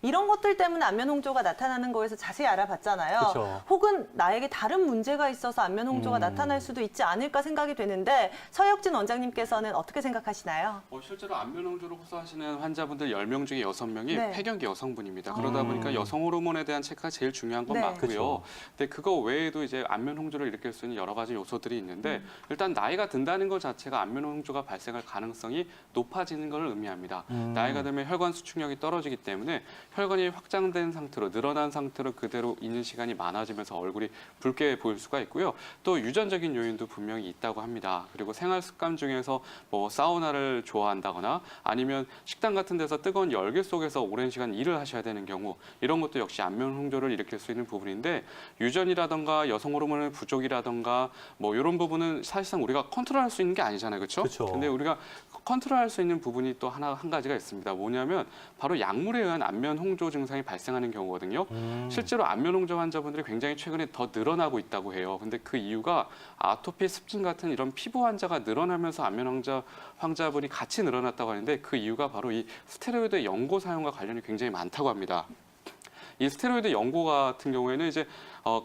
이런 것들 때문에 안면 홍조가 나타나는 거에서 자세히 알아봤잖아요. 그쵸. 혹은 나에게 다른 문제가 있어서 안면 홍조가 나타날 수도 있지 않을까 생각이 되는데 서혁진 원장님께서는 어떻게 생각하시나요? 실제로 안면 홍조로 호소하시는 환자분들 10명 중에 6명이 네. 폐경기 여성분입니다. 그러다 보니까 여성 호르몬에 대한 체크가 제일 중요한 건 네. 맞고요. 그쵸. 근데 그거 외에도 이제 안면 홍조를 일으킬 수 있는 여러 가지 요소들이 있는데 일단 나이가 든다는 것 자체가 안면 홍조가 발생할 가능성이 높아지는 걸 의미합니다. 나이가 들면 혈관 수축력이 떨어지기 때문에 혈관이 확장된 상태로 늘어난 상태로 그대로 있는 시간이 많아지면서 얼굴이 붉게 보일 수가 있고요. 또 유전적인 요인도 분명히 있다고 합니다. 그리고 생활 습관 중에서 뭐 사우나를 좋아한다거나 아니면 식당 같은 데서 뜨거운 열기 속에서 오랜 시간 일을 하셔야 되는 경우 이런 것도 역시 안면 홍조를 일으킬 수 있는 부분인데 유전이라던가 여성 호르몬의 부족이라던가 뭐 이런 부분은 사실상 우리가 컨트롤할 수 있는 게 아니잖아요. 그렇죠? 그쵸. 근데 우리가 컨트롤할 수 있는 부분이 또 한 가지가 있습니다. 뭐냐면 바로 약물에 의한 안면 홍조 증상이 발생하는 경우거든요. 실제로 안면 홍조 환자분들이 굉장히 최근에 더 늘어나고 있다고 해요. 근데 그 이유가 아토피, 습진 같은 이런 피부 환자가 늘어나면서 안면 환자분이 같이 늘어났다고 하는데 그 이유가 바로 이 스테로이드 연고 사용과 관련이 굉장히 많다고 합니다. 이 스테로이드 연고 같은 경우에는 이제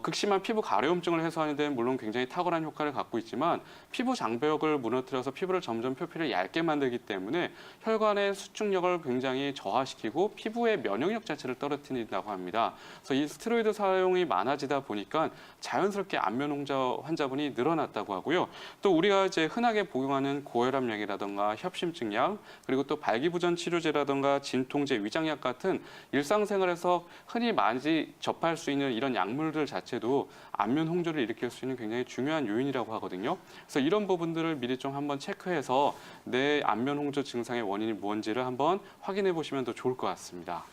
극심한 피부 가려움증을 해소하는 데는 물론 굉장히 탁월한 효과를 갖고 있지만 피부 장벽을 무너뜨려서 피부를 점점 표피를 얇게 만들기 때문에 혈관의 수축력을 굉장히 저하시키고 피부의 면역력 자체를 떨어뜨린다고 합니다. 그래서 이 스테로이드 사용이 많아지다 보니까 자연스럽게 안면 홍조 환자분이 늘어났다고 하고요. 또 우리가 이제 흔하게 복용하는 고혈압약이라든가 협심증약 그리고 또 발기부전 치료제라든가 진통제, 위장약 같은 일상생활에서 흔히 많이 접할 수 있는 이런 약물들 자체도 안면 홍조를 일으킬 수 있는 굉장히 중요한 요인이라고 하거든요. 그래서 이런 부분들을 미리 좀 한번 체크해서 내 안면 홍조 증상의 원인이 뭔지를 한번 확인해 보시면 더 좋을 것 같습니다.